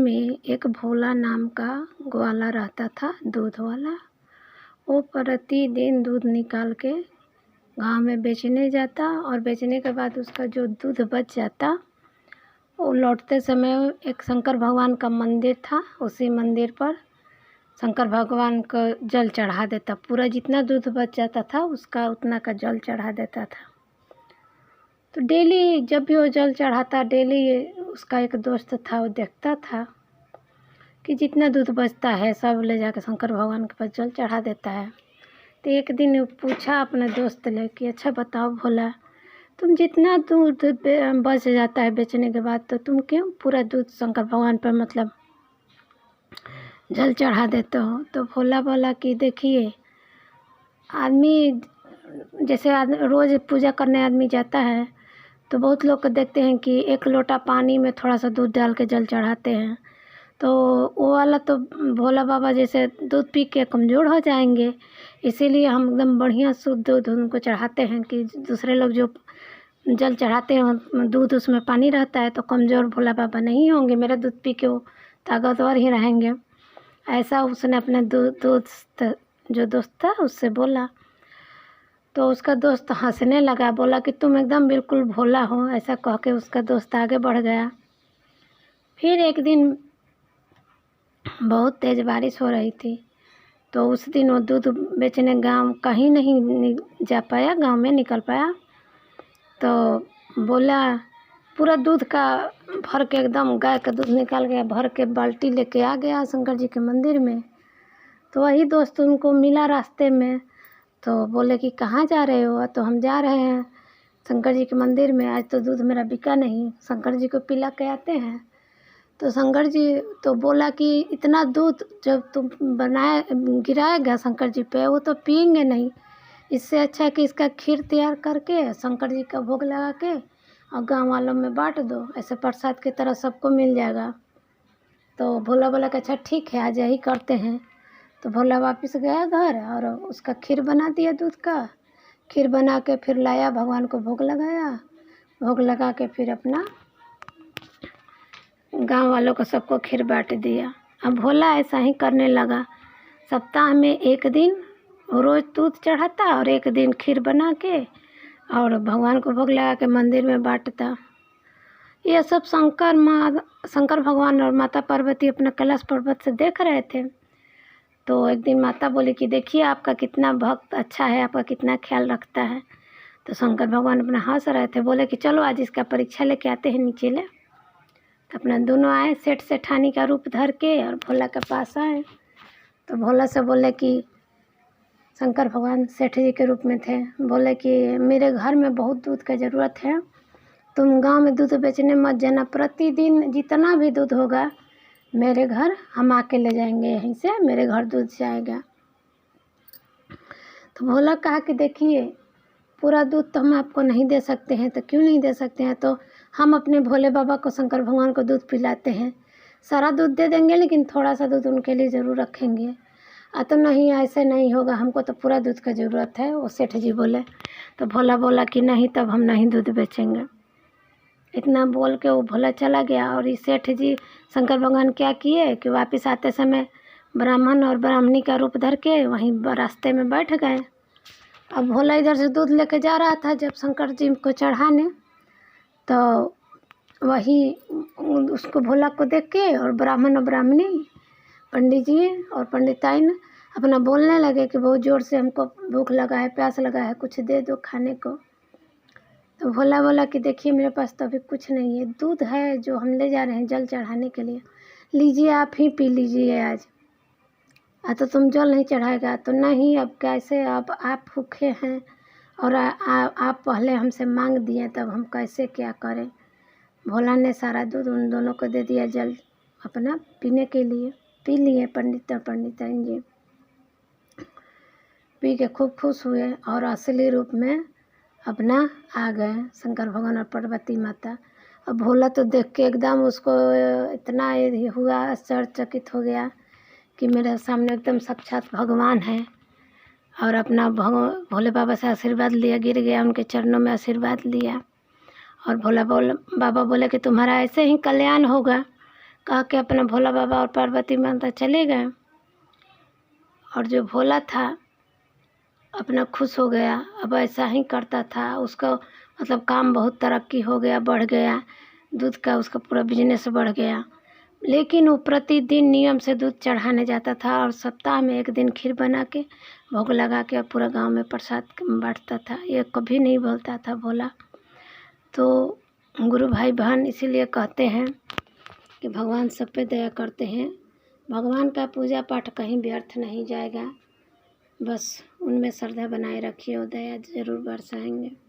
में एक भोला नाम का ग्वाला रहता था, दूध वाला। वो प्रतिदिन दूध निकाल के गांव में बेचने जाता और बेचने के बाद उसका जो दूध बच जाता वो लौटते समय एक शंकर भगवान का मंदिर था, उसी मंदिर पर शंकर भगवान को जल चढ़ा देता। पूरा जितना दूध बच जाता था उसका उतना का जल चढ़ा देता था। तो डेली जब भी वो जल चढ़ाता, डेली उसका एक दोस्त था, वो देखता था कि जितना दूध बचता है सब ले जाकर शंकर भगवान के पास जल चढ़ा देता है। तो एक दिन वो पूछा अपने दोस्त ले कि अच्छा बताओ भोला, तुम जितना दूध बच जाता है बेचने के बाद तो तुम क्यों पूरा दूध शंकर भगवान पर मतलब जल चढ़ा देते हो? तो भोला बोला कि देखिए, आदमी जैसे रोज़ पूजा करने आदमी जाता है तो बहुत लोग को देखते हैं कि एक लोटा पानी में थोड़ा सा दूध डाल के जल चढ़ाते हैं। तो वो वाला तो भोला बाबा जैसे दूध पी के कमज़ोर हो जाएंगे, इसीलिए हम एकदम बढ़िया शुद्ध दूध उनको चढ़ाते हैं कि दूसरे लोग जो जल चढ़ाते हैं दूध उसमें पानी रहता है तो कमज़ोर भोला बाबा नहीं होंगे, मेरा दूध पी के वो ताकतवर ही रहेंगे। ऐसा उसने अपने दोस्त जो दोस्त था उससे बोला। तो उसका दोस्त हंसने लगा, बोला कि तुम एकदम बिल्कुल भोला हो। ऐसा कह के उसका दोस्त आगे बढ़ गया। फिर एक दिन बहुत तेज़ बारिश हो रही थी, तो उस दिन वो दूध बेचने गांव कहीं नहीं जा पाया, गांव में निकल पाया। तो बोला पूरा दूध का भर के एकदम गाय का दूध निकाल गया, भर के बाल्टी लेके आ गया शंकर जी के मंदिर में। तो वही दोस्त उनको मिला रास्ते में, तो बोले कि कहाँ जा रहे हो? तो हम जा रहे हैं शंकर जी के मंदिर में, आज तो दूध मेरा बिका नहीं, शंकर जी को पिला के आते हैं। तो शंकर जी तो बोला कि इतना दूध जब तुम गिराएगा शंकर जी पे वो तो पिएंगे नहीं, इससे अच्छा है कि इसका खीर तैयार करके शंकर जी का भोग लगा के और गाँव वालों में बांट दो, ऐसे प्रसाद की तरह सबको मिल जाएगा। तो भोला बोला कि अच्छा ठीक है, आज यही करते हैं। तो भोला वापस गया घर और उसका खीर बना दिया, दूध का खीर बना के फिर लाया, भगवान को भोग लगाया। भोग लगा के फिर अपना गांव वालों को सबको खीर बांट दिया। अब भोला ऐसा ही करने लगा, सप्ताह में एक दिन रोज़ दूध चढ़ाता और एक दिन खीर बना के और भगवान को भोग लगा के मंदिर में बांटता। यह सब शंकर भगवान और माता पार्वती अपना कैलाश पर्वत से देख रहे थे। तो एक दिन माता बोली कि देखिए आपका कितना भक्त अच्छा है, आपका कितना ख्याल रखता है। तो शंकर भगवान अपना हंस रहे थे, बोले कि चलो आज इसका परीक्षा लेके आते हैं नीचे ले। तो अपना दोनों आए सेठ सेठानी का रूप धर के और भोला के पास आए। तो भोला से बोले कि शंकर भगवान सेठ जी के रूप में थे, बोले कि मेरे घर में बहुत दूध का ज़रूरत है, तुम गांव में दूध बेचने मत जाना, प्रतिदिन जितना भी दूध होगा मेरे घर हम आके ले जाएंगे, यहीं से मेरे घर दूध जाएगा। तो भोला कहा कि देखिए पूरा दूध तो हम आपको नहीं दे सकते हैं। तो क्यों नहीं दे सकते हैं? तो हम अपने भोले बाबा को शंकर भगवान को दूध पिलाते हैं, सारा दूध दे देंगे लेकिन थोड़ा सा दूध उनके लिए ज़रूर रखेंगे। तो नहीं, ऐसे नहीं होगा, हमको तो पूरा दूध का ज़रूरत है, वो सेठ जी बोले। तो भोला बोला कि नहीं, तब हम नहीं दूध बेचेंगे। इतना बोल के वो भोला चला गया। और इस सेठ जी शंकर भगवान क्या किए कि वापस आते समय ब्राह्मण और ब्राह्मणी का रूप धर के वहीं रास्ते में बैठ गए। अब भोला इधर से दूध लेके जा रहा था जब शंकर जी को चढ़ाने, तो वही उसको भोला को देख के और ब्राह्मण और ब्राह्मणी, पंडित जी और पंडिताइन अपना बोलने लगे कि बहुत ज़ोर से हमको भूख लगा है, प्यास लगा है, कुछ दे दो खाने को। तो भोला बोला कि देखिए मेरे पास तो अभी कुछ नहीं है, दूध है जो हम ले जा रहे हैं जल चढ़ाने के लिए, लीजिए आप ही पी लीजिए आज। तो तुम जल नहीं चढ़ाएगा? तो नहीं, अब कैसे, अब आप भूखे हैं और आप पहले हमसे मांग दिए, तब हम कैसे क्या करें। भोला ने सारा दूध उन दोनों को दे दिया जल अपना पीने के लिए। पी लिए पंडित और पंडिताइन जी, पी के खूब खुश हुए और असली रूप में अपना आ गए शंकर भगवान और पार्वती माता। अब भोला तो देख के एकदम उसको इतना हुआ, आश्चर्यचकित हो गया कि मेरे सामने एकदम साक्षात भगवान है। और अपना भोले बाबा से आशीर्वाद लिया, गिर गया उनके चरणों में, आशीर्वाद लिया। और बाबा बोले कि तुम्हारा ऐसे ही कल्याण होगा, कहा कि अपना भोला बाबा और पार्वती माता चले गए। और जो भोला था अपना खुश हो गया, अब ऐसा ही करता था। उसका मतलब काम बहुत तरक्की हो गया, बढ़ गया, दूध का उसका पूरा बिजनेस बढ़ गया। लेकिन वो प्रतिदिन नियम से दूध चढ़ाने जाता था और सप्ताह में एक दिन खीर बना के भोग लगा के पूरा गांव में प्रसाद बांटता था। ये कभी नहीं बोलता था भोला। तो गुरु भाई बहन इसीलिए कहते हैं कि भगवान सब पे दया करते हैं। भगवान का पूजा पाठ कहीं व्यर्थ नहीं जाएगा, बस उनमें श्रद्धा बनाए रखिए और दया ज़रूर बरसाएंगे।